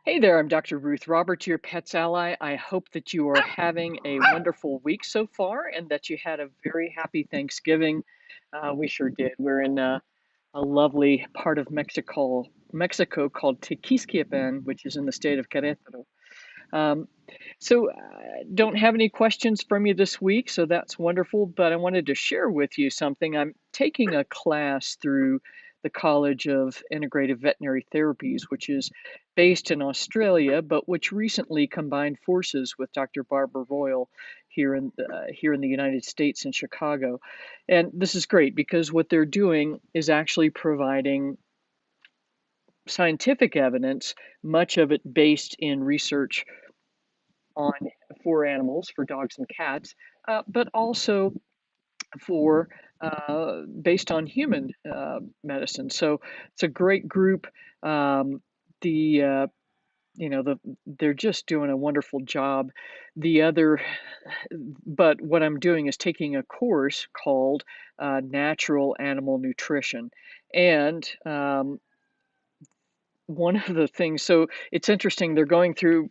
Hey there, I'm Dr. Ruth Roberts, your pet's ally. I hope that you are having a wonderful week so far and that you had a very happy Thanksgiving. We sure did. We're in a lovely part of Mexico called Tequisquiapan, which is in the state of Querétaro. Um, don't have any questions from you this week, so that's wonderful. But I wanted to share with you something. I'm taking a class through the College of Integrative Veterinary Therapies, which is based in Australia, but which recently combined forces with Dr. Barbara Royal here in the United States in Chicago. And this is great because what they're doing is actually providing scientific evidence, much of it based in research on for animals, for dogs and cats, but also for based on human medicine. So it's a great group. The they're just doing a wonderful job. The other, but what I'm doing is taking a course called Natural Animal Nutrition, and one of the things. So it's interesting. They're going through,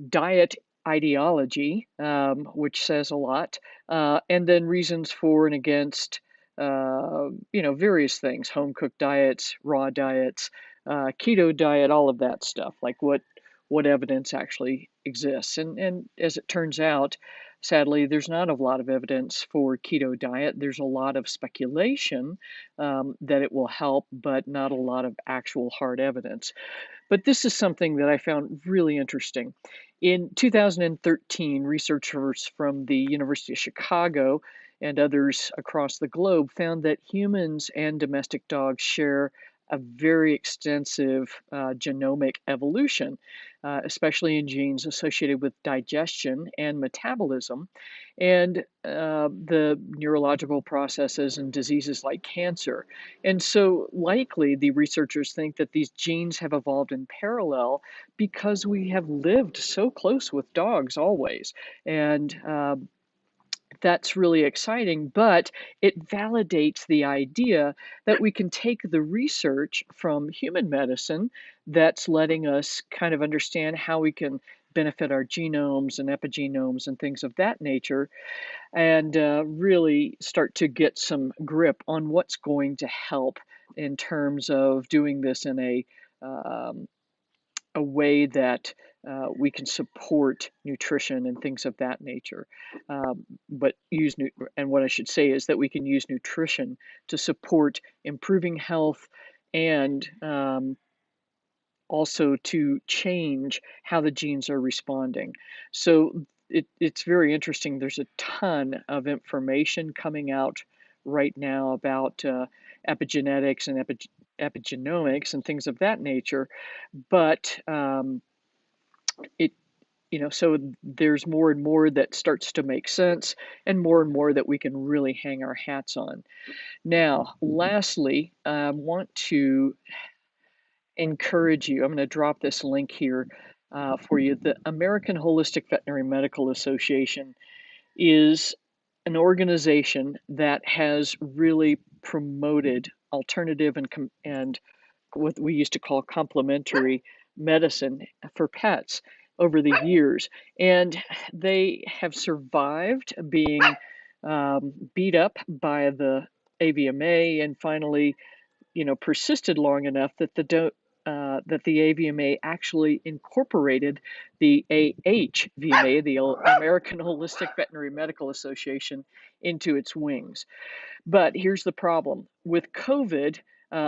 diet ideology, which says a lot, and then reasons for and against, various things: home cooked diets, raw diets, keto diet, all of that stuff. Like what evidence actually exists, and as it turns out, sadly, there's not a lot of evidence for keto diet. There's a lot of speculation that it will help, but not a lot of actual hard evidence. But this is something that I found really interesting. In 2013, researchers from the University of Chicago and others across the globe found that humans and domestic dogs share a very extensive genomic evolution, especially in genes associated with digestion and metabolism, and the neurological processes and diseases like cancer. And so, likely, the researchers think that these genes have evolved in parallel because we have lived so close with dogs always. And that's really exciting, but it validates the idea that we can take the research from human medicine that's letting us kind of understand how we can benefit our genomes and epigenomes and things of that nature, and really start to get some grip on what's going to help in terms of doing this in a way that we can support nutrition and things of that nature. But and what I should say is that we can use nutrition to support improving health and also to change how the genes are responding. So it's very interesting. There's a ton of information coming out right now about epigenetics and epigenomics and things of that nature, but it so there's more and more that starts to make sense, and more that we can really hang our hats on. Now, lastly, I want to encourage you. I'm going to drop this link here for you. The American Holistic Veterinary Medical Association is an organization that has really promoted alternative and what we used to call complementary medicine for pets over the years. And they have survived being beat up by the AVMA, and finally, persisted long enough that that the AVMA actually incorporated the AHVMA, the American Holistic Veterinary Medical Association, into its wings. But here's the problem. With COVID,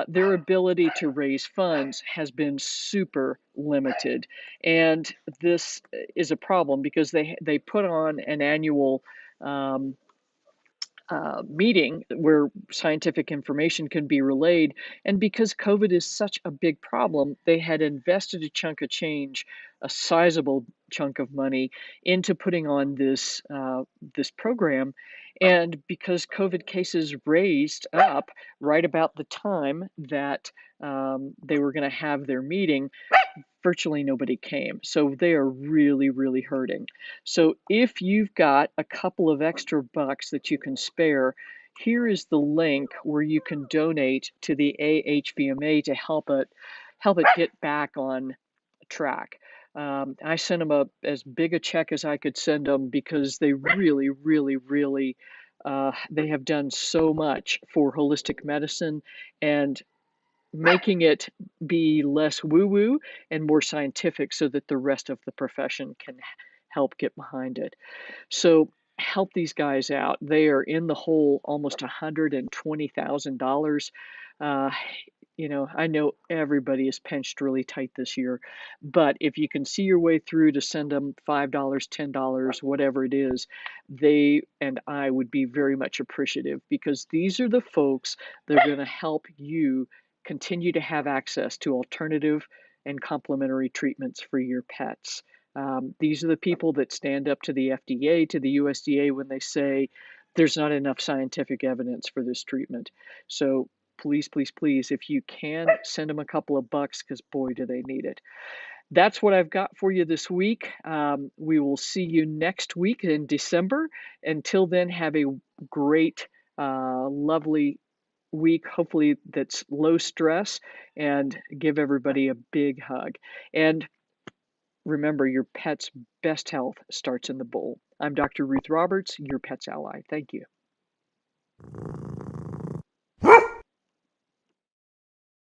their ability to raise funds has been super limited. And this is a problem because they put on an annual um, meeting where scientific information can be relayed. And because COVID is such a big problem, they had invested a chunk of change, a sizable chunk of money, into putting on this program. And because COVID cases raised up right about the time that they were going to have their meeting, virtually nobody came. So they are really, really hurting. So if you've got a couple of extra bucks that you can spare, here is the link where you can donate to the AHVMA to help it get back on track. I sent them as big a check as I could send them because they really, really, really, they have done so much for holistic medicine and making it be less woo-woo and more scientific so that the rest of the profession can help get behind it. So help these guys out. They are in the hole almost $120,000. Uh, I know everybody is pinched really tight this year, but if you can see your way through to send them $5, $10, whatever it is, they and I would be very much appreciative because these are the folks that are going to help you continue to have access to alternative and complementary treatments for your pets. These are the people that stand up to the FDA, to the USDA when they say there's not enough scientific evidence for this treatment. So please, please, please, if you can, send them a couple of bucks because boy, do they need it. That's what I've got for you this week. We will see you next week in December. Until then, have a great, lovely week, hopefully that's low stress, and give everybody a big hug. And remember, your pet's best health starts in the bowl. I'm Dr. Ruth Roberts, your pet's ally. Thank you.